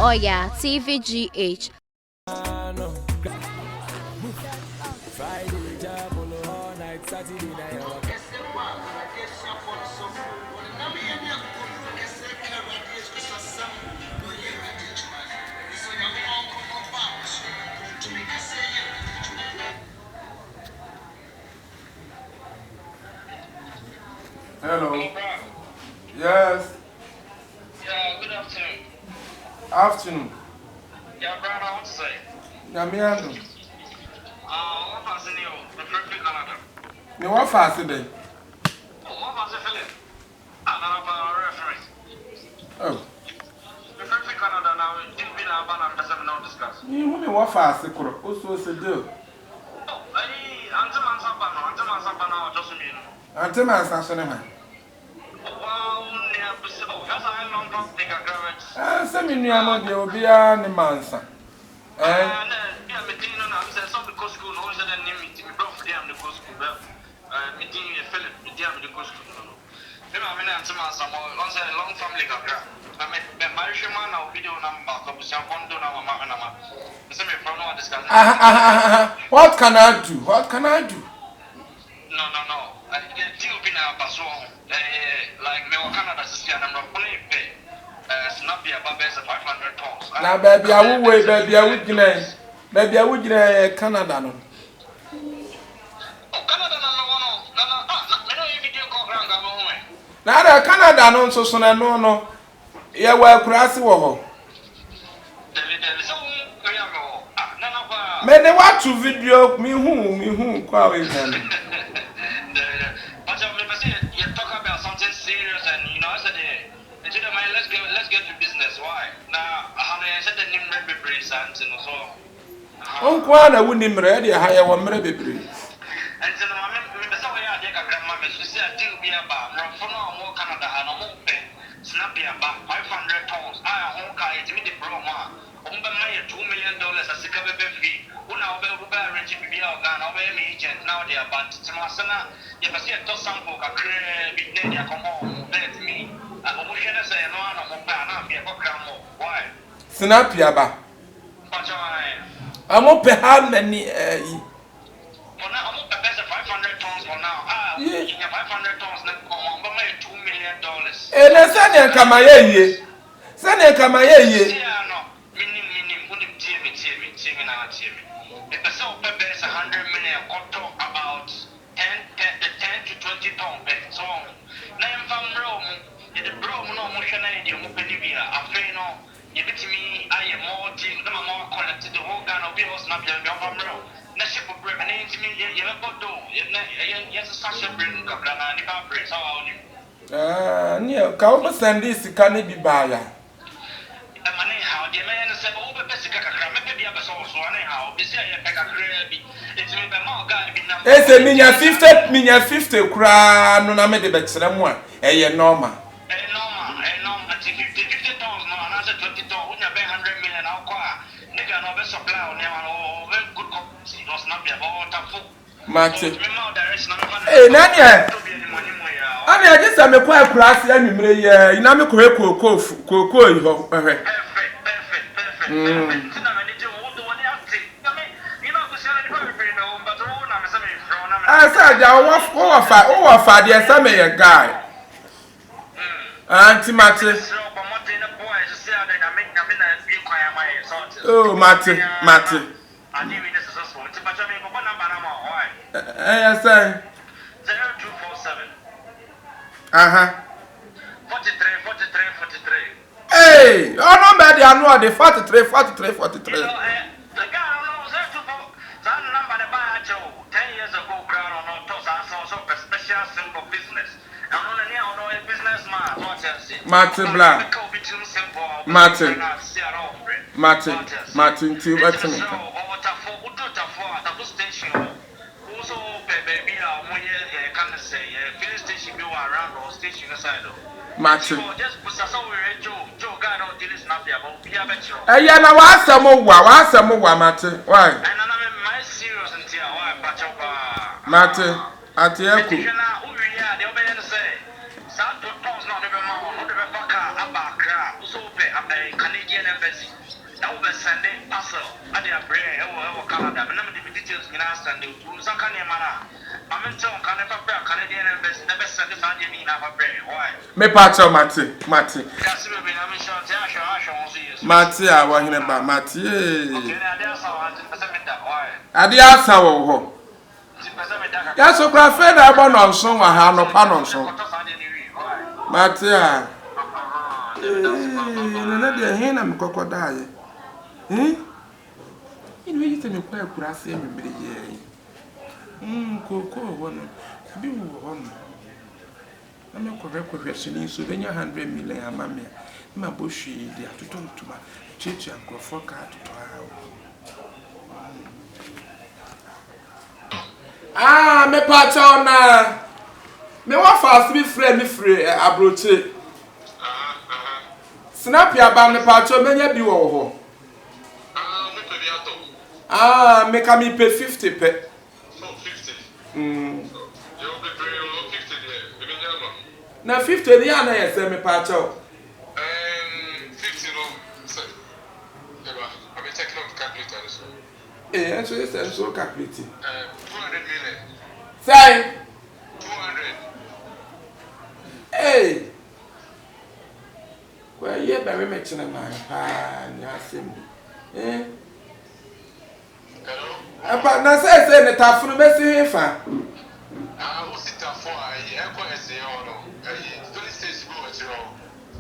Oyaa, TVgh. Hello. Yes. Yeah, good afternoon. Afternoon. Yeah, brother, I want to say. Yamiano. What was in you? The first week Canada. You want fast today? Oh, what was it, Philip? Another reference. Oh. The first week Canada now, didn't be a ban and doesn't know discuss. You want fast, also say do. Oh, Antaman Sabana, just me. Until my assassination. Wow, near Brazil. That's how long to take a graduate. Some in your mother will be an immense. Yeah, meeting on some of the school, no one said a name meeting, brought for them the school. Meeting Philip, the damn the school. Then I'm in Antaman Sabana, a long family. I met Marishman, our video number, Kabusapondo, our Mahanama. Some of the discussion. What can I do? What can I do? No. Still been a person like me or Canada system. I'm not playing pay. SNAPI above 500 pounds. Now, baby, I will wait, baby, I would get baby, I would get Canada. Oh, Canada, no, if you do go around, I'm home. Now, Canada, no, so no. Yeah, well, crassy war. May they watch you video, me who, quite You talk about something serious, and you know, I said, let's get to business. Why? Now, I said the name maybe pretty something or so. Oh, quite I wouldn't ready a higher one, maybe. And so, I take a grandma, she said, "Deal be about for no more Canada and a more pay. SNAPI about 500 pounds. I won't carry it to me the broma. $2 million as a cover fee. Who now be arranging to be our gun over me agent now they are but to my son. If I see a toss sample, a crane, big lady, I come home, let me. I wish I say, no, I'm not be a grandma. Why? SNAPI aba. But I'm up how many for now, I'm up the best of 500 tons for now. You get 500 tons, but my $2 million. And I said, I come my ye. Send a come my ye. If I sell peppers 100 million, about 10 to 20 tons. So, now from Rome, the bro, no motion, you move Bolivia. After you know, you get me, I am more team, the more collected the whole gun of yours, not your from Rome. Naship of bread, and to me, you have got do. Yes, a Sasha bring up and the fabrics. How are you? Near Calma Sandis, can it be buyer? Anyhow, the man said, "Oh, but Bessica, maybe I was also anyhow. This year, it's me, but more guy be number." It's a minya 50 cry, no, I made the best of one. A normal. Normal, 50 tons, no, another 20 tons, wouldn't have been 100 million. I'll quite. They can over supply on them, or very good company. It was not be about a foot. Martin. Hey, Nanya. I guess I'm a quite classy anyway. You know, I'm a cocoa. Perfect. I said, I was father, some a guy. Auntie Matty. Oh, Matty. I knew it is successful. It's a matter of one number. I say 0247. 43. Hey, oh no, bad, I know the 43. The guy knows that number the buy 10 years ago, ground on our toss, I saw a special simple business. I'm not a businessman. Martin Black. Martin, two station. Around or station aside. Martin. Just Joe guy don't deal with SNAPI about be a better. Yeah, now what's some more, Martin? Why? And I'm my serious until I patch up. Martin, at the airport. The obey say, Santo Tom's not even more, not even back, so pay a Canadian embassy. Now we send it also at the bread or Canada, but none of the details in our Sunday. Some kind of manner. I'm in town, Canadian embassy, never send the Sunday in our bread. Why? Me pacho Mati. That's what I'm sure. Mati, I want him about Mati. Okay, that's how I did that. Why? I did ask how. Yes, so cry fed about on some I have no pan on some. Matia. No, they ain't a crocodile. Eh? In which you quite grassy and be ye. Cocoa one. Be one. I'm not correct question, so then 100 million, mamma. My bushy, they have to talk to my church and go for car to me pacho na. Me wa fast be free abroche. SNAPI aba me pacho menya bi wo ho. Me pe bi ato. Me ka mi pe 50 pe. So 50. You be pay 50 there. You be there. Na 50 ni ana yese me pacho. 50 no. So. Eba, I be taking up the calculator so. Actually it's so calculating. 200 million. Say 200. Hey. Well, you better make sure my eh? Hello? But now say the tough for me, fa. What's it for? I quite say, no. 20 states go at your own.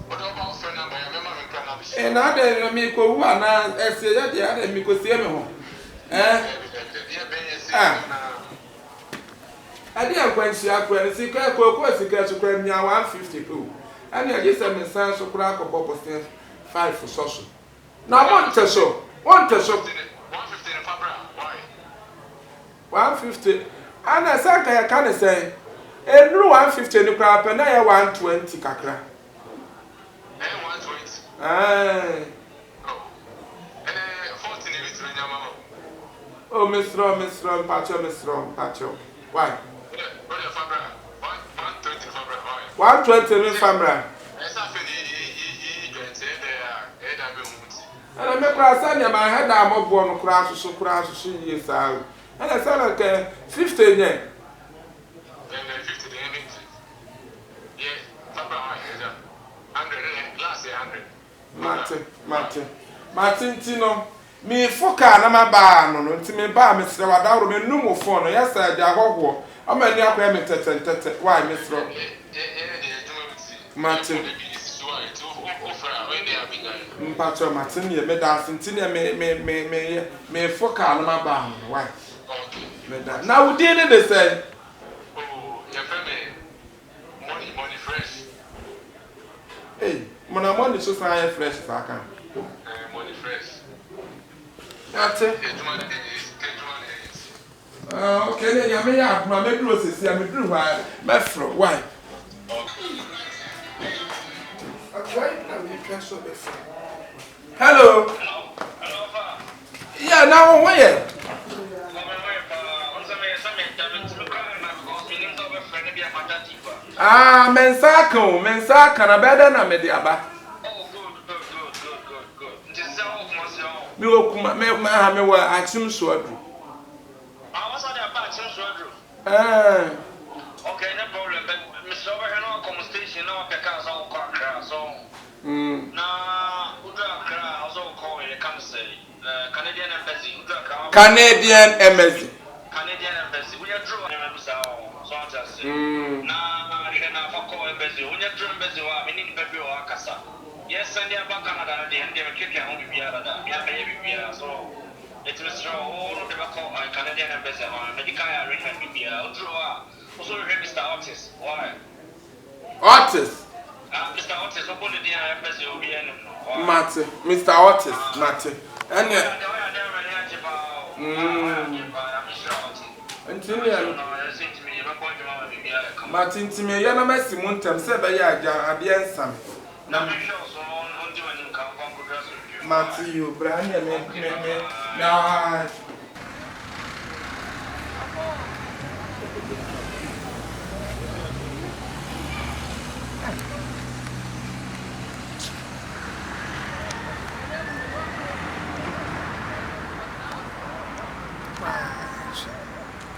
But about friend number, I remember my grandmother. And I didn't make one, I say that the other me could see me. I didn't quite see a query, see, secret to cram near 150 too. And I just am in San so crack of Bob 5 for social. Now, one to show 150 in Fabra. Why? 150. And I think I can't say, and no 150 in the crap, and I 120 kakra. 120. Aye. And 14 in between your mama. Oh, Miss Ron, Pacho. Why? 120 in Famra. And I make a my head, I'm up one crash, so crash, she is out. And I said, like 50 yen. 50 yeah, Fabra, 100, last year 100. Martin Tino. Me foka na maba no nti me ba me sere wada ro me numu phone yes I da hogwo o ma ni akwa me tete why me sere Martin mpacho Martin ye me dance nti ne me foka na maba no why me da na wo dey dey say oh your friend money fresh hey money so say fresh saka money fresh. That's it. Okay, then you may have my medicine. I'm through why? Why? Hello. Yeah, now where? Mensaka, na better na mediaba. Me okuma me wa achim so adru. What's that about achim so adru? Okay, no problem. But Mr. Over here no station no pe ka so ko akra so. Na udra akra also call it come say Canadian embassy udra akra. Canadian embassy. We are draw na so I just say. Na rena fa call embassy. We are draw embassy wa me ni be o akasa. Yes, Sunday about Canada, the end of Kiki and Biara, Biara, so it's Mr. All of the Canadian embassy, medical arrangement, Biara, also Mr. Otis. Why? Otis? Mr. Otis, open the embassy will be any. Mate, Mr. Otis, Mate. And Martin to me, you're not messing Muntam, said by Yadian. Matthew, Brian, now.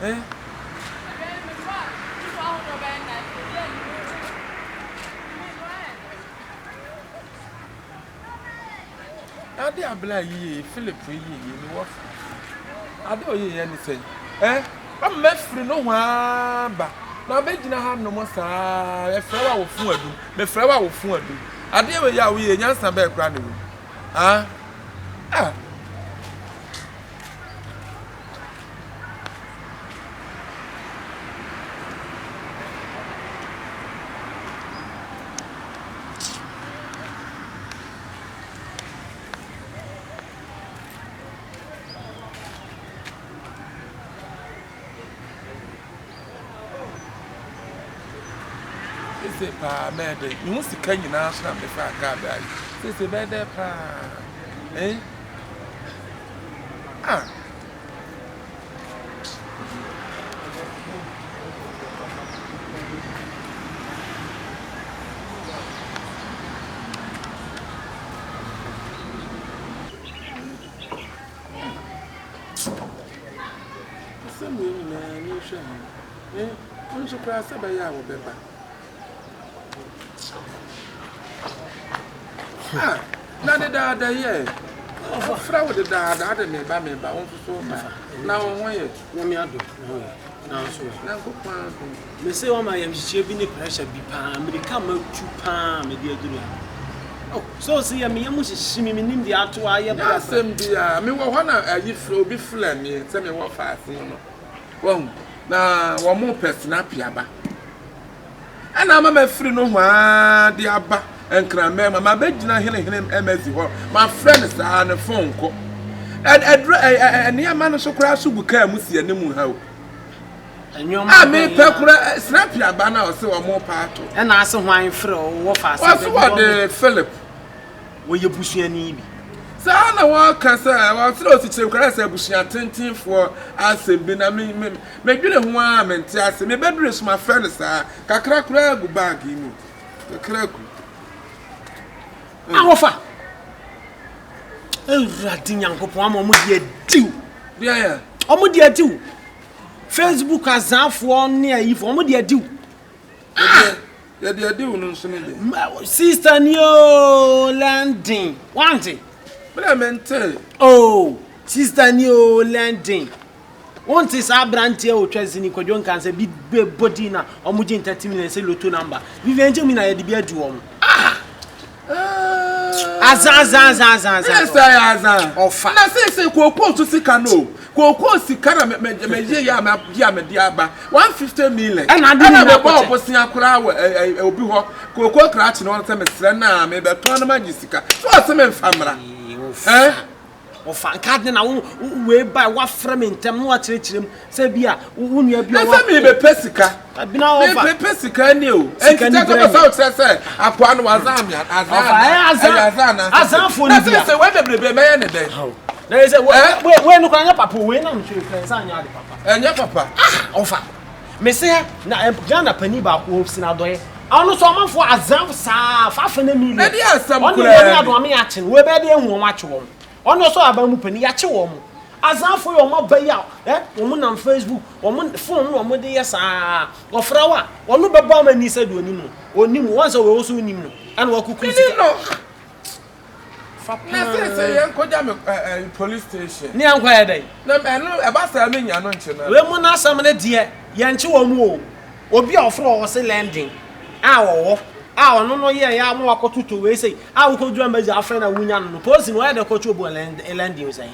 Eh? Ade abla yi Philip yi ni wo fa. Ade oye ye ni say. Eh? Am me free no hwa ba. Na be gina ha no mo saa. E fra wa wo fun adu. Me fra wa wo fun adu. Ade we ya wo ye nyansa ba ekra ne wo. Ah? Ah. Say pa mede you must can you now snap the fact guy say bede pa eh ah some man you show eh on so class ba ya wo beba ah, na de da ye. O fra wo de da me ba on so ba. Na wo ye. Na me ado. Na so. Na ko pan. Me say o ma yam hihie bi ne pressure bi pa. America ma tu pa me de aduru. Oh, so see ya me yam hihie me nim de ato aye ba. Asem dia, me wo na ayi fra obi fla me, se me wo fa asen no. Wo na wo mo SNAPI aba. Ana mama free no hwa de aba. Enkra me mama be gina hene emezi ho my friend sa na phone ko and near man so kra so buka mu si anem ha o ah me pe kra SNAPI aba na o se o mo paato e na ase hwan frɛ wo fa se so what the Philip wo ye busuani bi sa na wa ka sa wa se o si kire kra sa busua tenten for asem bi na me dwene ho a me nte ase me bedure so my friend sa kakra kra gu bag yi mu kakra ku awofa ewurade nyankopon ama mo de adiw bia ya omo de adiw Facebook azanfo ne ayifo omo de adiw ya de adiw no nso ne de sister ni o landing wanti bla mente oh sister ni o landing wanti sa brantie o twazini kwadwo nkanse bi body na omo je 30 minutes loto number vivenje mi na ya de bi adu omo Azan. Yes, Azan. Ofa. Na say koko to sika no. Koko sika na me ya me dia ba. 150 million. And be ba obosin akura obi ho. Koko kra no say me sre na me be to na ma sika. So say me famra. Eh? Ofa card na we buy wa frame ntem no akyerkyerem say bia wo nua bia wa. Na say me be pesika. Bina ofa. Me pesika ni o. Enti ko so say akwa no azan azan fo ni bia. Say we be me ne den. Na say we no kwanya papa we na mtwe friends anya de papa. Enya papa. Ofa. Me say na Ghana pani ba ko ofisi na doye. Ano so amanfo azan sa fa na million. Na dia asam kura. Ono we ado am ya chen we be de ehun o ache wo. Ono so aba mu pani ya che wo mo. Azanfo yo mo ba ya wo na Facebook wo mo phone wo mo de yesa wo frawa wo no beba ma ni se do onim once we so onim no ana wo kuku sika na say yen koja me police station ni ankwa ya dai na eno e ba sa me nya no nche na we mu na asam na die ye nche wo mu o obi a ofro wo se landing a wo ono no ye ya mo akotuto we say a wo kodu ambaji afre na wunya no post no ya de kotu obo landing say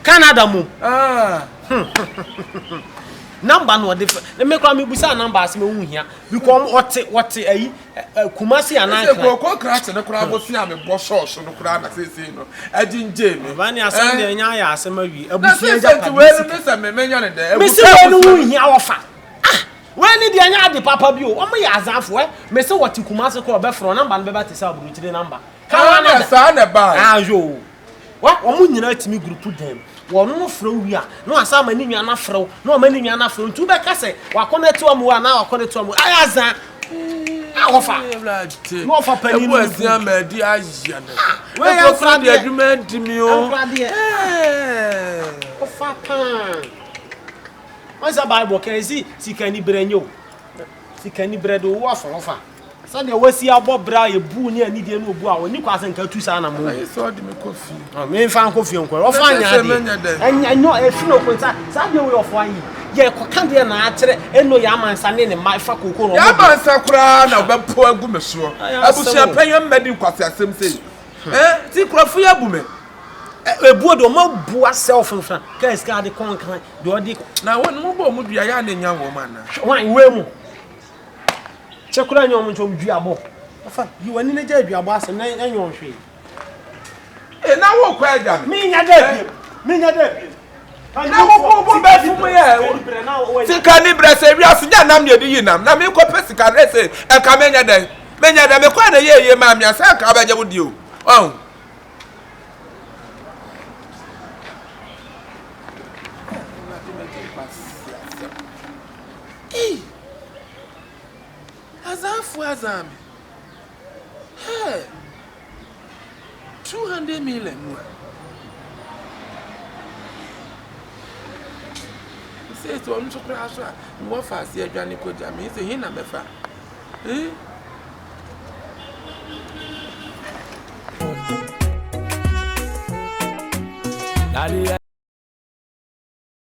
Canada mu number no different me kwa me busa number as me hu hia because what ayi kumasi anan kra ko kra che ne kra bo fi am bo short no kra na say no ajinje me ba ni asem de nya ya asem awi abusu anja pa me say me menya ne de me say we no hu hia wofa we ni de nya de papa bi o mo ya azafo me say what kumasi ko be from number no be ba te say aburu tire number Canada sa na ba yo wa omo nyina timi group dem wono no fro wi a no asa ma ni nwa na fro no ma ni nwa na fro ntu be ka se wa connect wa mu wa na wa connect wa mu ayaza offer. No offer penny. You was young, my dear. Where you from? The agreement to me. Offer pan. What's a Bible? Can you see can you bring you? See can you bread or offer? Sunday was see about bra a boo near Nidian Bua when you pass and go to Sana. I saw them coffee. I mean, found coffee on call. And I know a few of Sunday way of wine. Yeah, can't be an answer, and no yaman Sunday in my faculty. Yaman Sakura, now, but poor Gumeso. I was champagne medical, as some say. See, Crofia Bume. A board or more boa self in front. Guys got the conquer. Now, one more would be a young woman. Why, will Chakura, you want to do a book. You were in a day, your boss, and I know she. And now, what cried me? I did. Me, I did. Sikani brese wi asija nam ye di nam na me ko pesika rese e ka menya den me kwa na ye ma mi asa ka ba je wodi o oh azafu azami hey 200 million more. So I'm so proud of you. What fast here, Johnny Koja? Me say he na me fa. Eh?